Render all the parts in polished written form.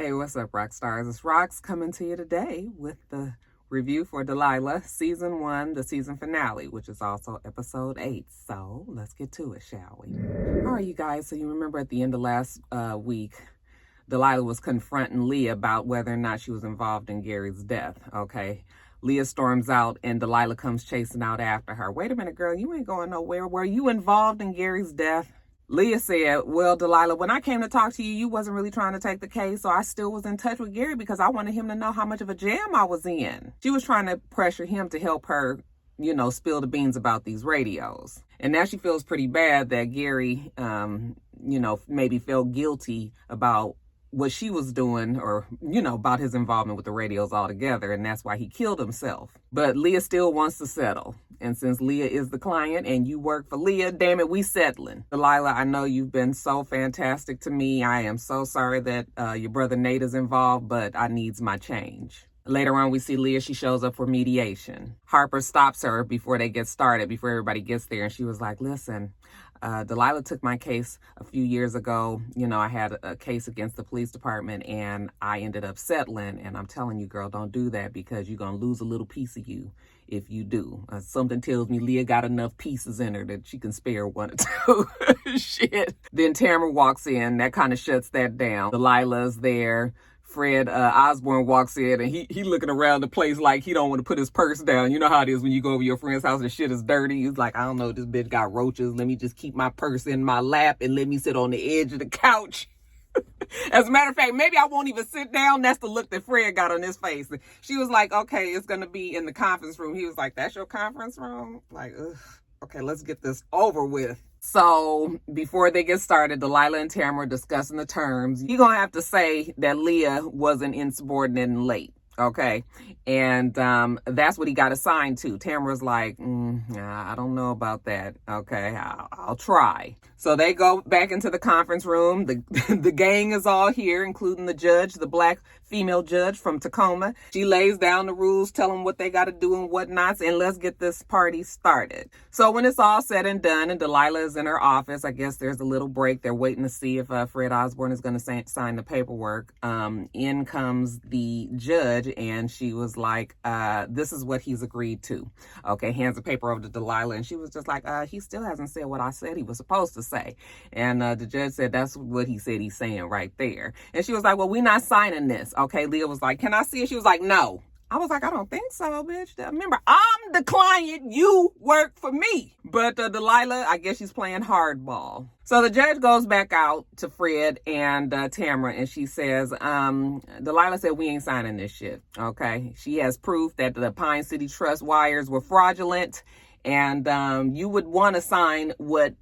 Hey, what's up, rock stars? It's Rox coming to you today with the review for Delilah Season 1, the season finale, which is also episode 8. So let's get to it, shall we? All right, you guys. So you remember at the end of last week, Delilah was confronting Leah about whether or not she was involved in Gary's death, okay? Leah storms out and Delilah comes chasing out after her. Wait a minute, girl, you ain't going nowhere. Were you involved in Gary's death? Leah said, well, Delilah, when I came to talk to you, you wasn't really trying to take the case, so I still was in touch with Gary because I wanted him to know how much of a jam I was in. She was trying to pressure him to help her, spill the beans about these radios. And now she feels pretty bad that Gary, maybe felt guilty about what she was doing or, about his involvement with the radios altogether. And that's why he killed himself. But Leah still wants to settle. And since Leah is the client and you work for Leah, damn it, we settling. Delilah, I know you've been so fantastic to me. I am so sorry that your brother Nate is involved, but I needs my change. Later on, we see Leah. She shows up for mediation. Harper stops her before they get started, before everybody gets there. And she was like, listen, Delilah took my case a few years ago. I had a case against the police department and I ended up settling. And I'm telling you, girl, don't do that because you're going to lose a little piece of you if you do. Something tells me Leah got enough pieces in her that she can spare one or two. Shit. Then Tamara walks in. That kind of shuts that down. Delilah's there. Fred Osborne walks in and he looking around the place like he don't want to put his purse down. You know how it is when you go over your friend's house and shit is dirty. He's like, I don't know, this bitch got roaches. Let me just keep my purse in my lap and let me sit on the edge of the couch. As a matter of fact, maybe I won't even sit down. That's the look that Fred got on his face. She was like, okay, it's going to be in the conference room. He was like, that's your conference room? Like, ugh. Okay, let's get this over with. So before they get started, Delilah and Tamara discussing the terms. You're going to have to say that Leah wasn't insubordinate and late. Okay. And that's what he got assigned to. Tamara's like, I don't know about that. Okay, I'll try. So they go back into the conference room. The gang is all here, including the judge, the black female judge from Tacoma. She lays down the rules, tell them what they got to do and whatnots, and let's get this party started. So when it's all said and done and Delilah is in her office, I guess there's a little break. They're waiting to see if Fred Osborne is going to sign the paperwork. In comes the judge and she was like, this is what he's agreed to. Okay, hands the paper over to Delilah and she was just like, he still hasn't said what I said he was supposed to say. And the judge said, that's what he said he's saying right there. And she was like, well, we're not signing this. Okay, Leah was like, can I see it? She was like, no. I was like, I don't think so, bitch. Remember, I'm the client. You work for me. But Delilah, I guess she's playing hardball. So the judge goes back out to Fred and Tamara, and she says, Delilah said, we ain't signing this shit, okay? She has proof that the Pine City Trust wires were fraudulent, and you would want to sign what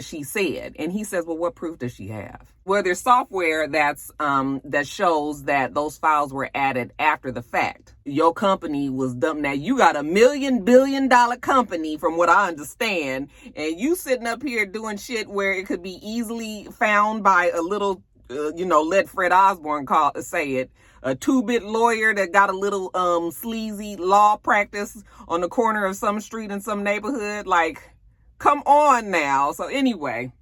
she said. And he says, well, what proof does she have? Well, there's software that's that shows that those files were added after the fact. Your company was dumb. Now you got $1 billion company, from what I understand, and you sitting up here doing shit where it could be easily found by a little, let Fred Osborne say it, a 2-bit lawyer that got a little sleazy law practice on the corner of some street in some neighborhood. Like, come on now. So anyway,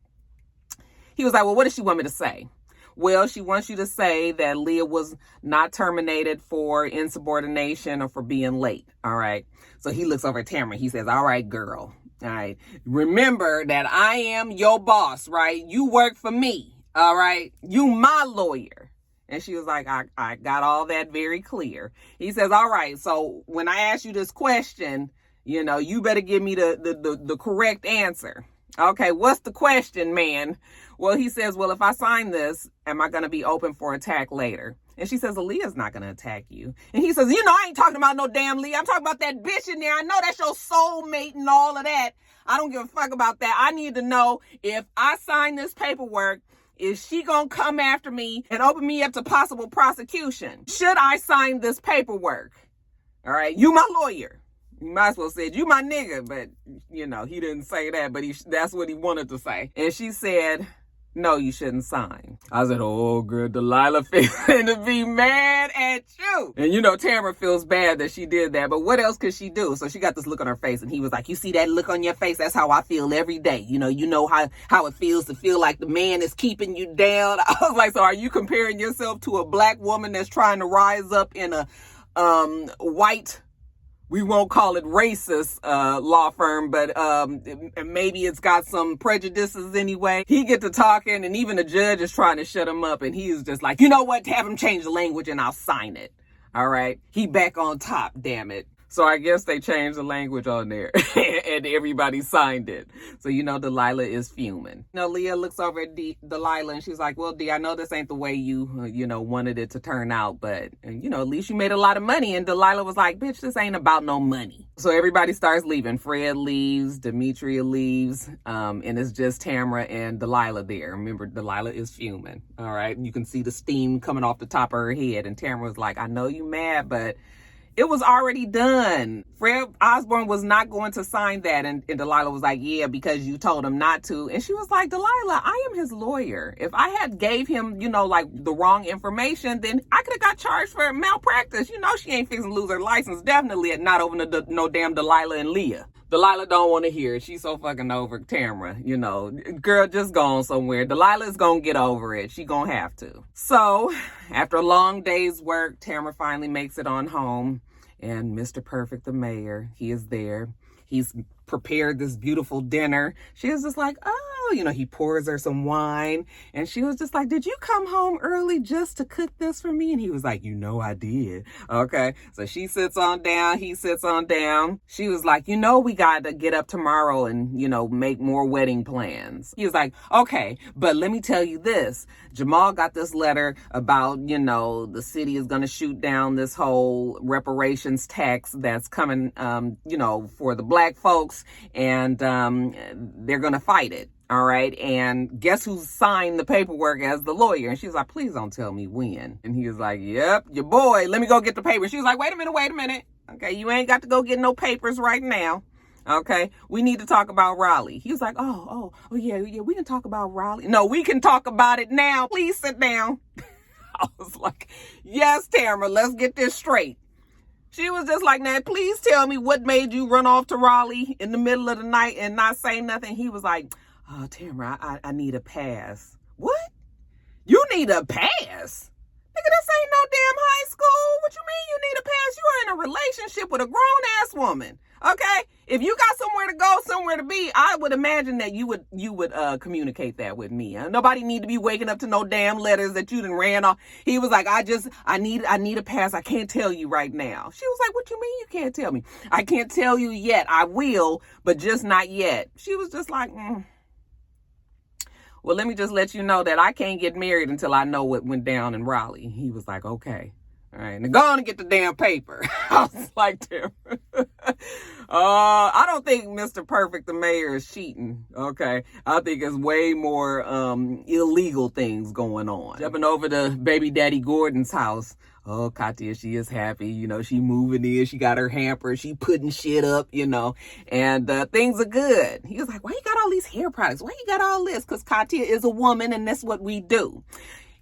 he was like, well, what does she want me to say? Well, she wants you to say that Leah was not terminated for insubordination or for being late. All right. So he looks over at Tamara. He says, all right, girl. All right. Remember that I am your boss, right? You work for me. All right. You my lawyer. And she was like, I got all that very clear. He says, all right, so when I ask you this question, you better give me the correct answer. Okay, what's the question, man? Well, he says, well, if I sign this, am I going to be open for attack later? And she says, Leah's not going to attack you. And he says, I ain't talking about no damn Leah. I'm talking about that bitch in there. I know that's your soulmate and all of that. I don't give a fuck about that. I need to know if I sign this paperwork, is she gonna come after me and open me up to possible prosecution? Should I sign this paperwork? All right, you my lawyer. You might as well say, you my nigga, but he didn't say that, but that's what he wanted to say. And she said, no, you shouldn't sign. I said, oh, girl, Delilah feeling to be mad at you. And you know, Tamara feels bad that she did that, but what else could she do? So she got this look on her face, and he was like, you see that look on your face? That's how I feel every day. You know how it feels to feel like the man is keeping you down. I was like, so are you comparing yourself to a black woman that's trying to rise up in a white, we won't call it racist law firm, but maybe it's got some prejudices anyway. He get to talking, and even the judge is trying to shut him up, and he is just like, you know what, have him change the language and I'll sign it. All right, he back on top, damn it. So I guess they changed the language on there and everybody signed it. So, you know, Delilah is fuming. You know, Leah looks over at Delilah and she's like, well, D, I know this ain't the way you wanted it to turn out, but, you know, at least you made a lot of money. And Delilah was like, bitch, this ain't about no money. So everybody starts leaving. Fred leaves, Demetria leaves, and it's just Tamara and Delilah there. Remember, Delilah is fuming, all right? You can see the steam coming off the top of her head. And Tamara was like, I know you mad, but it was already done. Fred Osborne was not going to sign that. And Delilah was like, yeah, because you told him not to. And she was like, Delilah, I am his lawyer. If I had gave him, like the wrong information, then I could have got charged for malpractice. You know, she ain't fixing to lose her license. Definitely not over no damn Delilah and Leah. Delilah don't want to hear it. She's so fucking over Tamara, Girl, just go on somewhere. Delilah's gonna get over it. She gonna have to. So, after a long day's work, Tamara finally makes it on home. And Mr. Perfect, the mayor, he is there. He's prepared this beautiful dinner. She was just like, oh, he pours her some wine. And she was just like, did you come home early just to cook this for me? And he was like, I did. Okay. So she sits on down. He sits on down. She was like, we got to get up tomorrow and, make more wedding plans. He was like, okay, but let me tell you this. Jamal got this letter about, the city is going to shoot down this whole reparations tax that's coming, for the black folks. And they're going to fight it. All right. And guess who signed the paperwork as the lawyer? And she was like, please don't tell me when. And he was like, yep, your boy. Let me go get the paper. She was like, wait a minute. Okay. You ain't got to go get no papers right now. Okay. We need to talk about Raleigh. He was like, oh, yeah. We can talk about Raleigh. No, we can talk about it now. Please sit down. I was like, yes, Tamara, let's get this straight. She was just like, now, please tell me what made you run off to Raleigh in the middle of the night and not say nothing. He was like, oh, Tamara, I need a pass. What? You need a pass? Nigga, this ain't no damn high school. What you mean you need a pass? You are in a relationship with a grown-ass woman, okay? If you got somewhere to go, somewhere to be, I would imagine that you would communicate that with me. Nobody need to be waking up to no damn letters that you done ran off. He was like, I need a pass. I can't tell you right now. She was like, what you mean you can't tell me? I can't tell you yet. I will, but just not yet. She was just like, Well, let me just let you know that I can't get married until I know what went down in Raleigh. He was like, okay. All right, now go on and get the damn paper. I was like, damn. I don't think Mr. Perfect, the mayor, is cheating. Okay. I think it's way more illegal things going on. Jumping over to baby daddy Gordon's house. Oh, Katya, she is happy. She moving in. She got her hamper. She putting shit up, and things are good. He was like, why you got all these hair products? Why you got all this? Because Katya is a woman and that's what we do.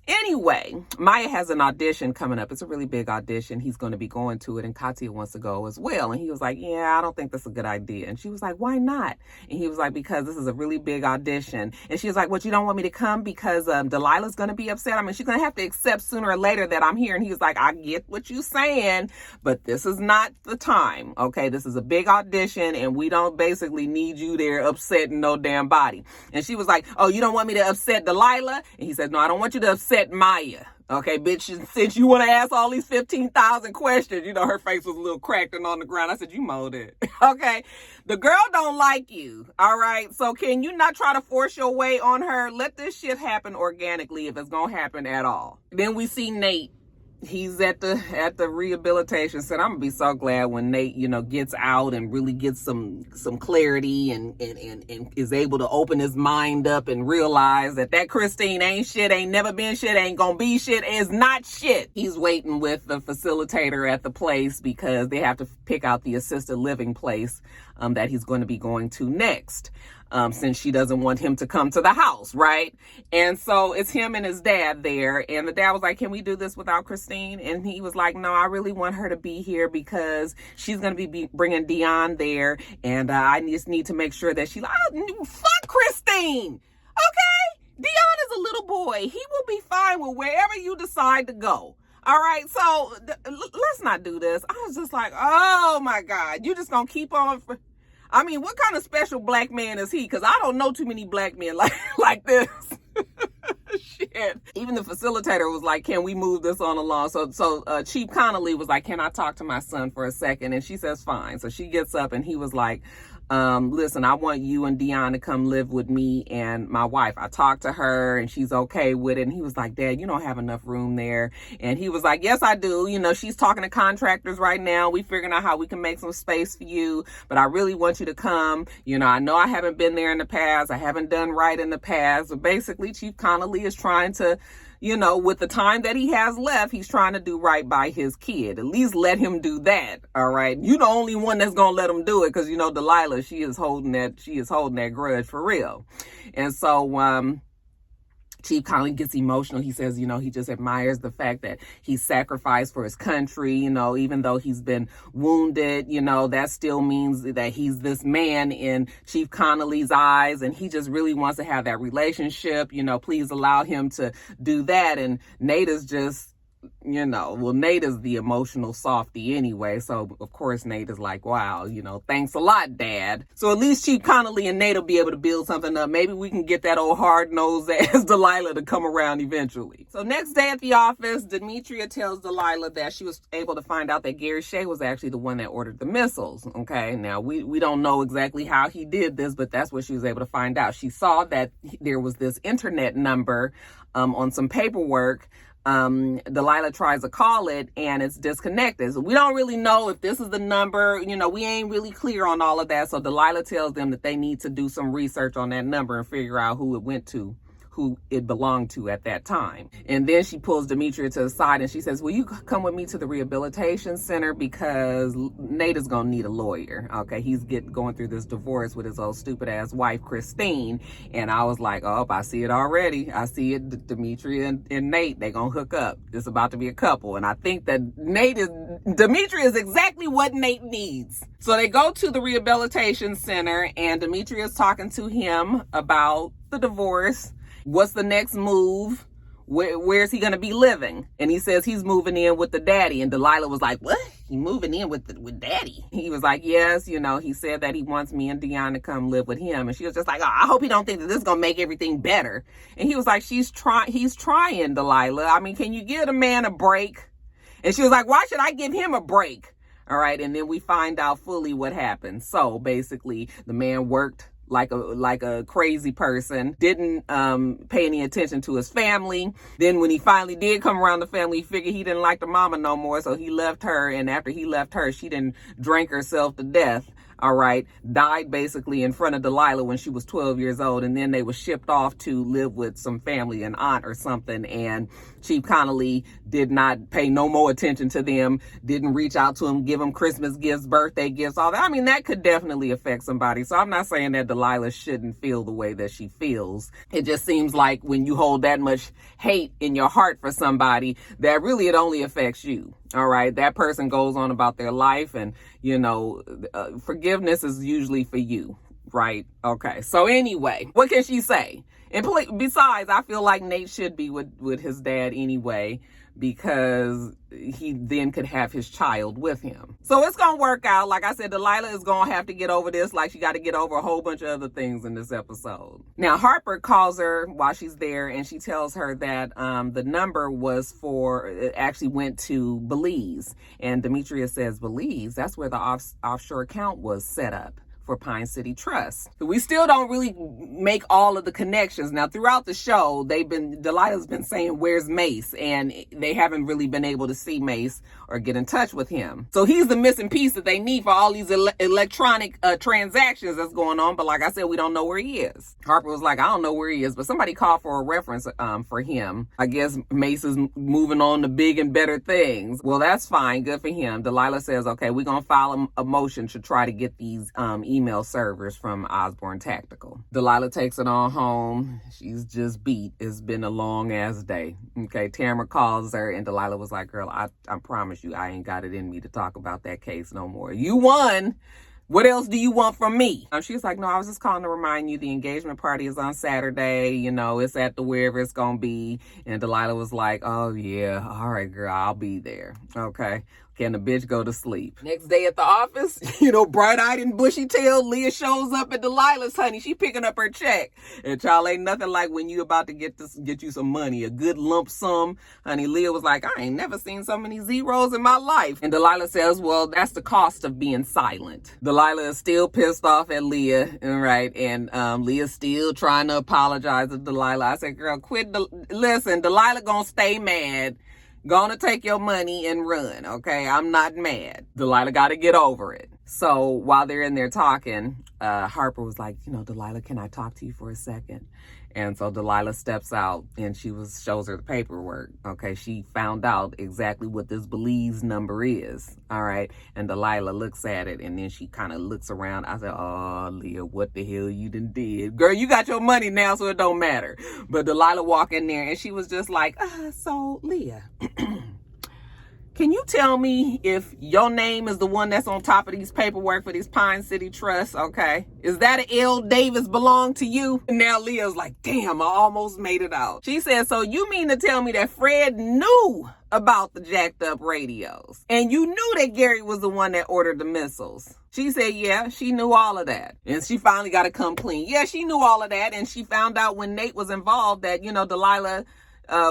Anyway, Maya has an audition coming up. It's a really big audition. He's going to be going to it, and Katya wants to go as well. And he was like, yeah, I don't think that's a good idea. And she was like, why not? And he was like, because this is a really big audition. And she was like, what, you don't want me to come because Delilah's going to be upset? I mean, she's going to have to accept sooner or later that I'm here. And he was like, I get what you're saying, but this is not the time. Okay, this is a big audition, and we don't basically need you there upsetting no damn body. And she was like, oh, you don't want me to upset Delilah? And he said, no, I don't want you to upset Maya. Okay, bitch, since you want to ask all these 15,000 questions, her face was a little cracked and on the ground. I said, you mowed it. Okay, the girl don't like you. All right, so can you not try to force your way on her? Let this shit happen organically if it's going to happen at all. Then we see Nate. He's at the rehabilitation center. I'm gonna be so glad when Nate, gets out and really gets some clarity and is able to open his mind up and realize that Christine ain't shit, ain't never been shit, ain't gonna be shit, is not shit. He's waiting with the facilitator at the place because they have to pick out the assisted living place that he's going to be going to next. Since she doesn't want him to come to the house, right? And so it's him and his dad there. And the dad was like, can we do this without Christine? And he was like, no, I really want her to be here because she's going to be bringing Dion there. And I just need to make sure that fuck Christine. Okay? Dion is a little boy. He will be fine with wherever you decide to go. All right, so let's not do this. I was just like, oh my God, you just gonna keep on. I mean, what kind of special black man is he? Because I don't know too many black men like this. Shit. Even the facilitator was like, can we move this on along? So Chief Connolly was like, can I talk to my son for a second? And she says, fine. So she gets up and he was like, listen, I want you and Dion to come live with me and my wife. I talked to her and she's okay with it. And he was like, Dad, you don't have enough room there. And he was like, yes, I do. You know, she's talking to contractors right now. We figuring out how we can make some space for you, but I really want you to come. You know I haven't been there in the past. I haven't done right in the past. But basically, Chief Connolly is trying to, you know, with the time that he has left, he's trying to do right by his kid. At least let him do that. All right. You're the only one that's going to let him do it. Cause you know, Delilah, she is holding that grudge for real. And so, Chief Connolly gets emotional. He says, you know, he just admires the fact that he sacrificed for his country, you know, even though he's been wounded, you know, that still means that he's this man in Chief Connolly's eyes. And he just really wants to have that relationship, you know, please allow him to do that. And Nate is just, you know, well, Nate is the emotional softy anyway. So, of course, Nate is like, wow, you know, thanks a lot, Dad. So at least Chief Connolly and Nate will be able to build something up. Maybe we can get that old hard-nosed ass Delilah to come around eventually. So next day at the office, Demetria tells Delilah that she was able to find out that Gary Shea was actually the one that ordered the missiles. Okay, now we don't know exactly how he did this, but that's what she was able to find out. She saw that there was this internet number on some paperwork. Delilah tries to call it and it's disconnected. So we don't really know if this is the number, you know, we ain't really clear on all of that. So Delilah tells them that they need to do some research on that number and figure out who it went to, who it belonged to at that time. And then she pulls Demetria to the side and she says, will you come with me to the rehabilitation center because Nate is gonna need a lawyer. Okay, he's going through this divorce with his old stupid ass wife, Christine. And I was like, oh, I see it already. I see it, Demetria and Nate, they gonna hook up. It's about to be a couple. And I think that Demetria is exactly what Nate needs. So they go to the rehabilitation center and Demetria is talking to him about the divorce. What's the next move? Where's he going to be living? And he says he's moving in with the daddy. And Delilah was like, what? He moving in with daddy? He was like, yes, you know, he said that he wants me and Dion to come live with him. And she was just like, oh, I hope he don't think that this is going to make everything better. And he was like, he's trying, Delilah. I mean, can you give a man a break? And she was like, why should I give him a break? All right. And then we find out fully what happened. So basically the man worked like a crazy person, didn't pay any attention to his family. Then when he finally did come around the family, he figured he didn't like the mama no more, so he left her. And after he left her, she didn't drank herself to death. All right, died basically in front of Delilah when she was 12 years old. And then they were shipped off to live with some family, an aunt or something. And Chief Connolly did not pay no more attention to them, didn't reach out to him, give him Christmas gifts, birthday gifts, all that. I mean, that could definitely affect somebody. So I'm not saying that Delilah shouldn't feel the way that she feels. It just seems like when you hold that much hate in your heart for somebody, that really it only affects you. All right, that person goes on about their life and, you know, forgiveness is usually for you, right? Okay, so anyway, what can she say? And besides, I feel like Nate should be with his dad anyway, because he then could have his child with him. So it's going to work out. Like I said, Delilah is going to have to get over this like she got to get over a whole bunch of other things in this episode. Now, Harper calls her while she's there and she tells her that the number it actually went to Belize. And Demetria says, Belize? That's where the offshore account was set up for Pine City Trust. We still don't really make all of the connections. Now, throughout the show, Delilah's been saying, where's Mace? And they haven't really been able to see Mace or get in touch with him. So he's the missing piece that they need for all these electronic transactions that's going on. But like I said, we don't know where he is. Harper was like, I don't know where he is, but somebody called for a reference for him. I guess Mace is moving on to big and better things. Well, that's fine. Good for him. Delilah says, okay, we're going to file a motion to try to get these email servers from Osborne Tactical. Delilah takes it on home. She's just beat. It's been a long ass day. Okay, Tamara calls her and Delilah was like, girl, I promise you, I ain't got it in me to talk about that case no more. You won. What else do you want from me? She was like, no, I was just calling to remind you the engagement party is on Saturday. You know, it's at the wherever it's going to be. And Delilah was like, oh, yeah. All right, girl, I'll be there. Okay. Can the bitch go to sleep? Next day at the office, bright-eyed and bushy-tailed, Leah shows up at Delilah's, honey. She picking up her check. And child, ain't nothing like when you about to get you some money, a good lump sum. Honey, Leah was like, I ain't never seen so many zeros in my life. And Delilah says, well, that's the cost of being silent. Delilah is still pissed off at Leah, right? And Leah's still trying to apologize to Delilah. I said, girl, listen, Delilah gonna stay mad. Gonna take your money and run, okay? I'm not mad. Delilah got to get over it. So while they're in there talking, Harper was like, Delilah, can I talk to you for a second? And so Delilah steps out and shows her the paperwork. Okay, she found out exactly what this Belize number is. All right, and Delilah looks at it and then she kind of looks around. I said, oh, Leah, what the hell you done did? Girl, you got your money now, so it don't matter. But Delilah walked in there and she was just like, so Leah, can you tell me if your name is the one that's on top of these paperwork for these Pine City Trust, okay? Is that an L. Davis belong to you? And now Leah's like, damn, I almost made it out. She said, so you mean to tell me that Fred knew about the jacked up radios? And you knew that Gary was the one that ordered the missiles? She said, yeah, she knew all of that. And she finally got to come clean. Yeah, she knew all of that. And she found out when Nate was involved that, Delilah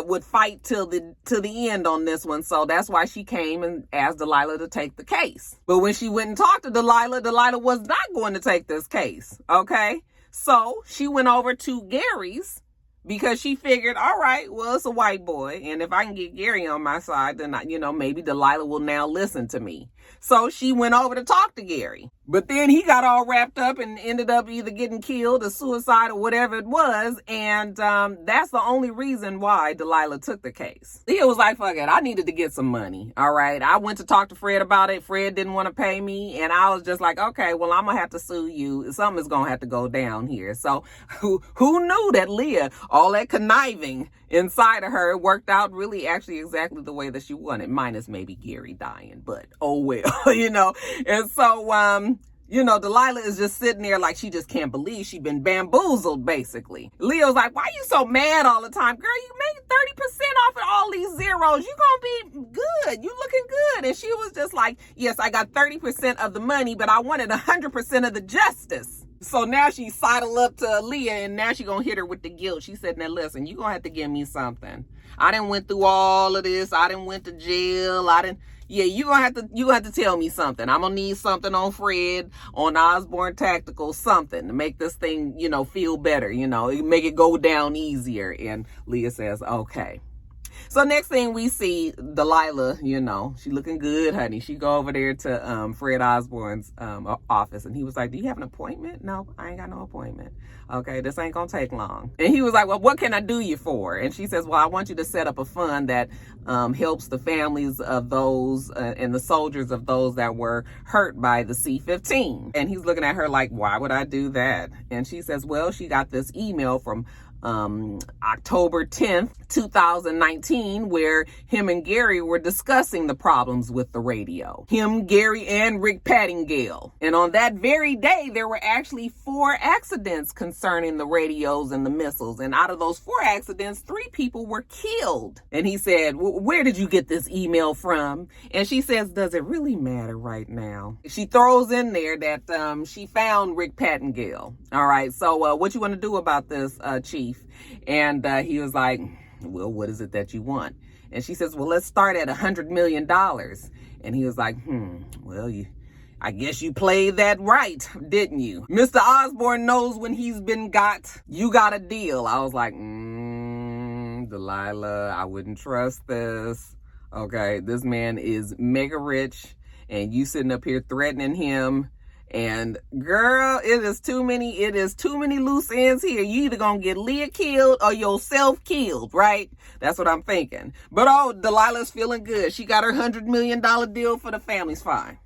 would fight till the end on this one. So that's why she came and asked Delilah to take the case. But when she went and talked to Delilah was not going to take this case. Okay. So she went over to Gary's because she figured, all right, well, it's a white boy. And if I can get Gary on my side, then, maybe Delilah will now listen to me. So she went over to talk to Gary. But then he got all wrapped up and ended up either getting killed or suicide or whatever it was. And that's the only reason why Delilah took the case. Leah was like, fuck it, I needed to get some money. All right. I went to talk to Fred about it. Fred didn't want to pay me. And I was just like, okay, well, I'm going to have to sue you. Something's going to have to go down here. So who knew that Leah, all that conniving inside of her, worked out really actually exactly the way that she wanted, minus maybe Gary dying. But oh well, And so, Delilah is just sitting there like she just can't believe she's been bamboozled, basically. Leo's like, why you so mad all the time? Girl, you made 30% off of all these zeros. You gonna be good. You looking good. And she was just like, yes, I got 30% of the money, but I wanted 100% of the justice. So now she sidled up to Leah and now she gonna hit her with the guilt. She said, now listen, you gonna have to give me something. I done went through all of this. I done went to jail. Yeah, you gonna have to tell me something. I'm gonna need something on Fred, on Osborne Tactical, something to make this thing, feel better, make it go down easier. And Leah says, okay. So next thing we see, Delilah, she looking good, honey. She go over there to Fred Osborne's office, and he was like, do you have an appointment? No, I ain't got no appointment. Okay, this ain't gonna take long. And he was like, well, what can I do you for? And she says, well, I want you to set up a fund that helps the families of those and the soldiers of those that were hurt by the C-15. And he's looking at her like, why would I do that? And she says, well, she got this email from October 10th, 2019, where him and Gary were discussing the problems with the radio. Him, Gary, and Rick Pattingale. And on that very day, there were actually 4 accidents concerning the radios and the missiles. And out of those 4 accidents, 3 people were killed. And he said, where did you get this email from? And she says, does it really matter right now? She throws in there that she found Rick Pattingale. All right, so what you want to do about this, Chief? And he was like, well, what is it that you want? And she says, well, let's start at $100 million. And he was like, well, I guess you played that right, didn't you? Mr. Osborne knows when he's been got. You got a deal. I was like, Delilah, I wouldn't trust this. Okay, this man is mega rich, and you sitting up here threatening him. And girl, it is too many loose ends here. You either gonna get Leah killed or yourself killed, right? That's what I'm thinking. But oh, Delilah's feeling good. She got her $100 million deal for the family's fine.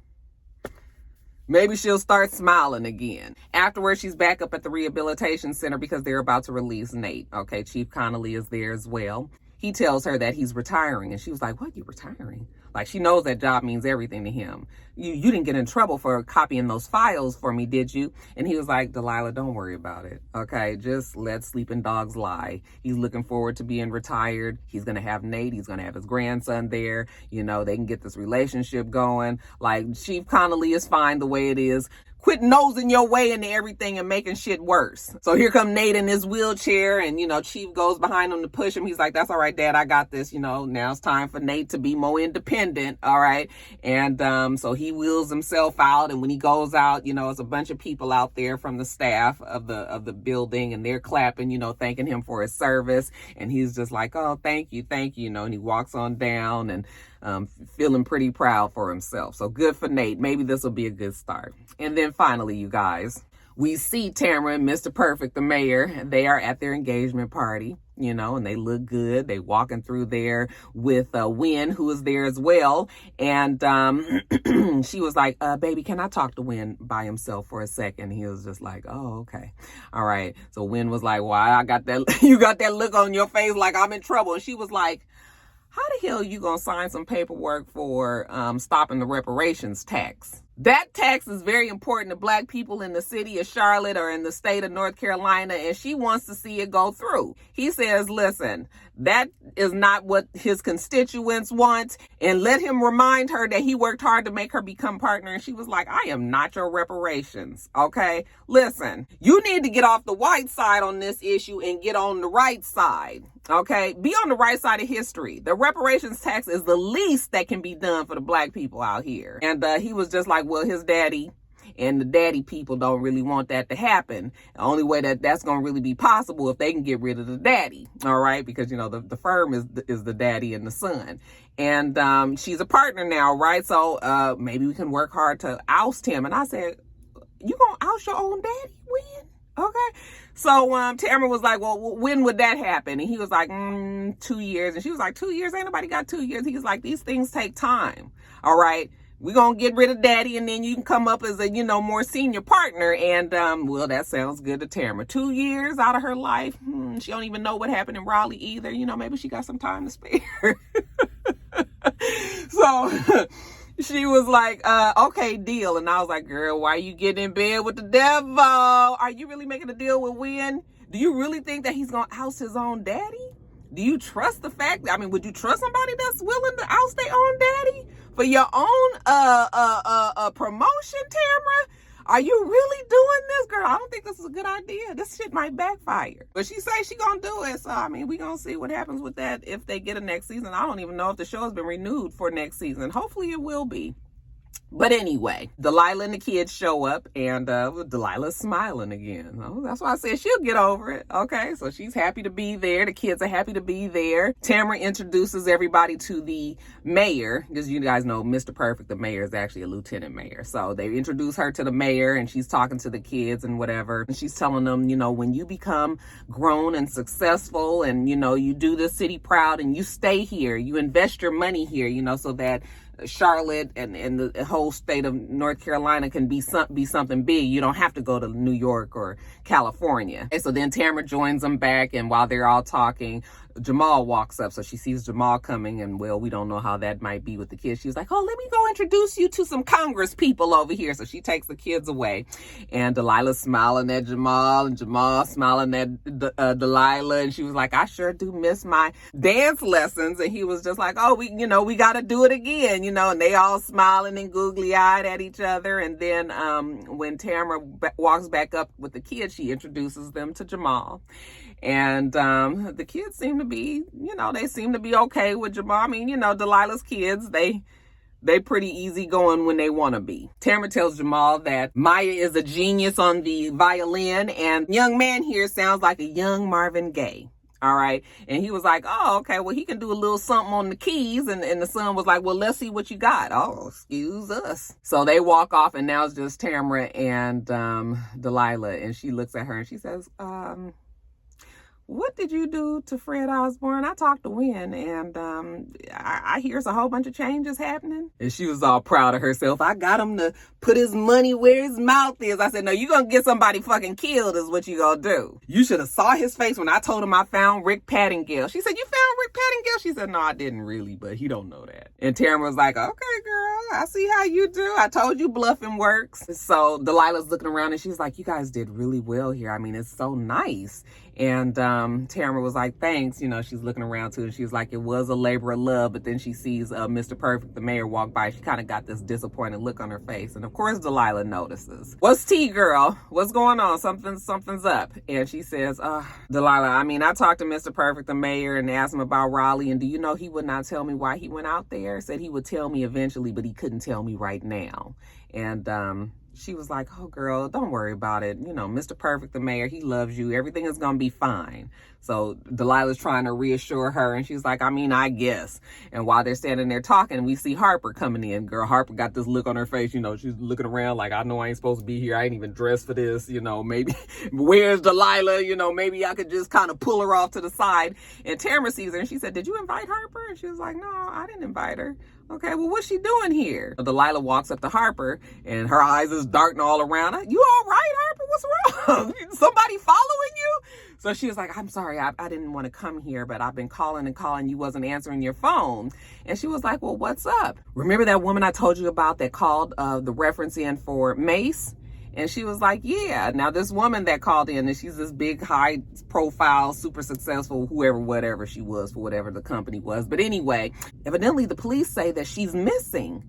Maybe she'll start smiling again. Afterwards, she's back up at the rehabilitation center because they're about to release Nate. Okay, Chief Connolly is there as well. He tells her that he's retiring, and she was like, what, you retiring? Like, she knows that job means everything to him. You didn't get in trouble for copying those files for me, did you? And he was like, Delilah, don't worry about it, okay? Just let sleeping dogs lie. He's looking forward to being retired. He's going to have Nate. He's going to have his grandson there. You know, they can get this relationship going. Like, Chief Connolly is fine the way it is. Quit nosing your way into everything and making shit worse. So here come Nate in his wheelchair, and, you know, Chief goes behind him to push him. He's like, that's all right, Dad, I got this. You know, now it's time for Nate to be more independent, all right? And so he wheels himself out, and when he goes out, you know, there's a bunch of people out there from the staff of the building, and they're clapping, you know, thanking him for his service. And he's just like, oh, thank you, you know, and he walks on down and feeling pretty proud for himself. So good for Nate. Maybe this will be a good start. And then finally, you guys, we see Tamara and Mr. Perfect, the mayor. They are at their engagement party, you know, and they look good. They walking through there with Wynn, who is there as well. And she was like, baby, can I talk to Wynn by himself for a second? He was just like, oh, okay. All right. So Wynn was like, why? I got that. You got that look on your face like I'm in trouble. And she was like, how the hell are you going to sign some paperwork for stopping the reparations tax? That tax is very important to Black people in the city of Charlotte or in the state of North Carolina, and she wants to see it go through. He says, listen, that is not what his constituents want, and let him remind her that he worked hard to make her become partner. And she was like, I am not your reparations, okay? Listen, you need to get off the white side on this issue and get on the right side, okay? Be on the right side of history. The reparations tax is the least that can be done for the Black people out here. And he was just like, well, his daddy and the daddy people don't really want that to happen. The only way that that's going to really be possible if they can get rid of the daddy, all right? Because, you know, the firm is the daddy and the son. And she's a partner now, right? So maybe we can work hard to oust him. And I said, you going to oust your own daddy, Wynn? Okay. So Tamara was like, well, when would that happen? And he was like, 2 years. And she was like, 2 years? Ain't nobody got 2 years. He was like, these things take time, all right? We're going to get rid of daddy, and then you can come up as a, you know, more senior partner. And, well, that sounds good to Tamara. 2 years out of her life. She don't even know what happened in Raleigh either. You know, maybe she got some time to spare. So she was like, okay, deal. And I was like, girl, why are you getting in bed with the devil? Are you really making a deal with Wynn? Do you really think that he's going to oust his own daddy? Do you trust the fact? I mean, would you trust somebody that's willing to oust their own daddy for your own promotion, Tamara? Are you really doing this, girl? I don't think this is a good idea. This shit might backfire. But she says she gonna do it. So, I mean, we gonna see what happens with that if they get a next season. I don't even know if the show has been renewed for next season. Hopefully it will be. But anyway, Delilah and the kids show up, and Delilah's smiling again. Oh, that's why I said she'll get over it. Okay, so she's happy to be there. The kids are happy to be there. Tamara introduces everybody to the mayor, because you guys know Mr. Perfect, the mayor, is actually a lieutenant mayor. So they introduce her to the mayor, and she's talking to the kids and whatever. And she's telling them, you know, when you become grown and successful and, you know, you do the city proud and you stay here, you invest your money here, you know, so that Charlotte and the whole state of North Carolina can be something big. You don't have to go to New York or California. And so then Tamara joins them back, and while they're all talking, Jamal walks up. So she sees Jamal coming, and well, we don't know how that might be with the kids. She's like, oh, let me go introduce you to some Congress people over here. So she takes the kids away, and Delilah's smiling at Jamal, and Jamal smiling at Delilah. And she was like, I sure do miss my dance lessons. And he was just like, oh, we got to do it again, you know, and they all smiling and googly eyed at each other. And then when Tamara walks back up with the kids, she introduces them to Jamal. And the kids seem to be, you know, they seem to be okay with Jamal. I mean, you know, Delilah's kids, they They pretty easygoing when they want to be. Tamara tells Jamal that Maya is a genius on the violin, and young man here sounds like a young Marvin Gaye. All right. And he was like, oh, okay, well, he can do a little something on the keys. And the son was like, well, let's see what you got. Oh, excuse us. So they walk off, and now it's just Tamara and Delilah. And she looks at her and she says, what did you do to Fred Osborne? I talked to Wynn, and I hear a whole bunch of changes happening. And she was all proud of herself. I got him to put his money where his mouth is. I said, no, you gonna get somebody fucking killed is what you gonna do. You should have saw his face when I told him I found Rick Pattingill. She said, you found Rick Pattingill? She said, no, I didn't really, but he don't know that. And Tamara was like, okay, girl, I see how you do. I told you bluffing works. So Delilah's looking around and she's like, you guys did really well here. I mean, it's so nice. And Tamara was like, thanks. You know, she's looking around too. And she was like, it was a labor of love. But then she sees Mr. Perfect, the mayor, walk by. She kind of got this disappointed look on her face. And of course, Delilah notices. What's tea, girl? What's going on? Something's up. And she says, Delilah, I mean, I talked to Mr. Perfect, the mayor, and asked him about Raleigh. And do you know he would not tell me why he went out there? Said he would tell me eventually, but he couldn't tell me right now. And she was like, oh, girl, don't worry about it. You know, Mr. Perfect, the mayor, he loves you. Everything is going to be fine. So Delilah's trying to reassure her. And she's like, I mean, I guess. And while they're standing there talking, we see Harper coming in. Girl, Harper got this look on her face. You know, she's looking around like, I know I ain't supposed to be here. I ain't even dressed for this. You know, maybe where's Delilah? You know, maybe I could just kind of pull her off to the side. And Tamara sees her and she said, did you invite Harper? And she was like, no, I didn't invite her. Okay, well, what's she doing here? Delilah walks up to Harper, and her eyes is darting all around her. You all right, Harper? What's wrong? Somebody following you? So she was like, I'm sorry, I didn't want to come here, but I've been calling and calling. You wasn't answering your phone. And she was like, well, what's up? Remember that woman I told you about that called the reference in for Mace? And she was like, yeah. Now, this woman that called in, and she's this big, high profile, super successful, whoever, whatever she was for whatever the company was. But anyway, evidently the police say that she's missing.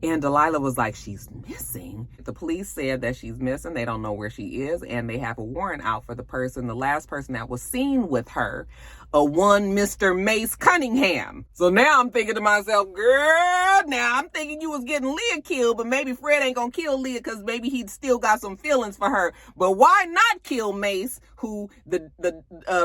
And Delilah was like, she's missing? The police said that she's missing. They don't know where she is. And they have a warrant out for the last person that was seen with her, a one Mr. Mace Cunningham. So now I'm thinking to myself, girl, now I'm thinking you was getting Leah killed, but maybe Fred ain't gonna kill Leah because maybe he'd still got some feelings for her. But why not kill Mace, who the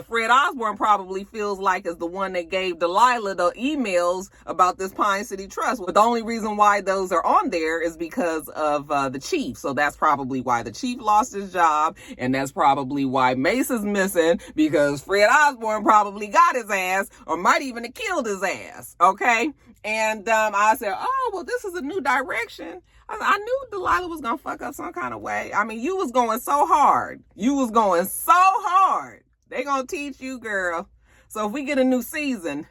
Fred Osborne probably feels like is the one that gave Delilah the emails about this Pine City Trust? But the only reason why those are on there is because of the chief. So that's probably why the chief lost his job, and that's probably why Mace is missing, because Fred Osborne probably got his ass, or might even have killed his ass. Okay. And I said, oh, well, this is a new direction. I knew Delilah was gonna fuck up some kind of way. I mean, you was going so hard. You was going so hard. They gonna teach you, girl. So if we get a new season,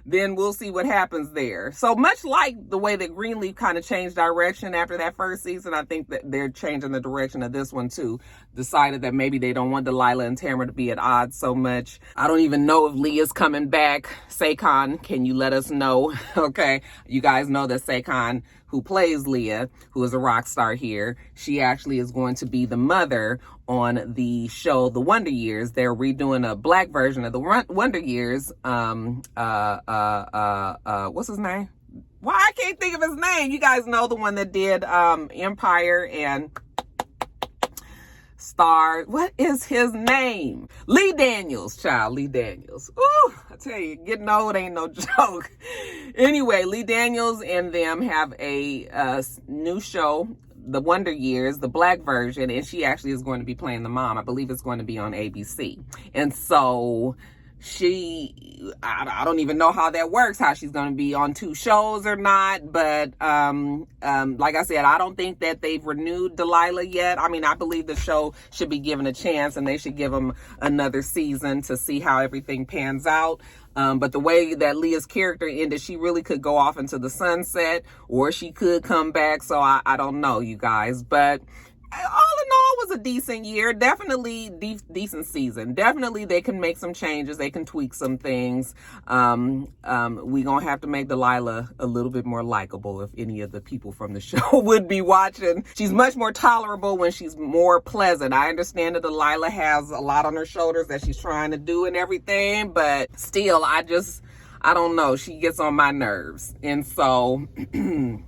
then we'll see what happens there. So much like the way that Greenleaf kind of changed direction after that first season, I think that they're changing the direction of this one too. Decided that maybe they don't want Delilah and Tamara to be at odds so much. I don't even know if Leah's coming back. Saquon, can you let us know? Okay, you guys know that Saquon, who plays Leah, who is a rock star here, she actually is going to be the mother on the show The Wonder Years. They're redoing a black version of The Wonder Years. What's his name? Why I can't think of his name. You guys know the one that did Empire and Star. What is his name? Lee Daniels, child. Lee Daniels. Ooh, I tell you, getting old ain't no joke. Anyway, Lee Daniels and them have a new show, The Wonder Years, the black version, and she actually is going to be playing the mom. I believe it's going to be on ABC. And so I don't even know how that works, how she's going to be on two shows or not. But like I said, I don't think that they've renewed Delilah yet. I mean, I believe the show should be given a chance, and they should give them another season to see how everything pans out. But the way that Leah's character ended, she really could go off into the sunset, or she could come back. So I don't know, you guys. But all in all, it was a decent year. Definitely decent season. Definitely they can make some changes. They can tweak some things. We gonna have to make Delilah a little bit more likable if any of the people from the show would be watching. She's much more tolerable when she's more pleasant. I understand that Delilah has a lot on her shoulders that she's trying to do and everything, but still, I I don't know, she gets on my nerves. And so, and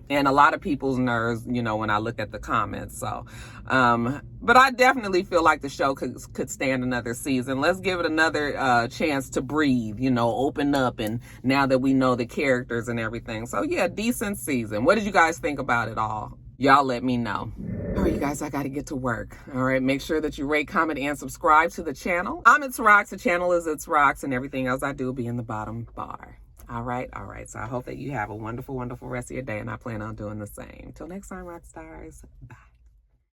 a lot of people's nerves, you know, when I look at the comments. So, but I definitely feel like the show could stand another season. Let's give it another chance to breathe, you know, open up. And now that we know the characters and everything. So yeah, decent season. What did you guys think about it all? Y'all let me know. All right, you guys, I got to get to work. All right, make sure that you rate, comment, and subscribe to the channel. I'm itsrox. The channel is itsrox, and everything else I do will be in the bottom bar. All right. So I hope that you have a wonderful, wonderful rest of your day, and I plan on doing the same. Till next time, rock stars. Bye.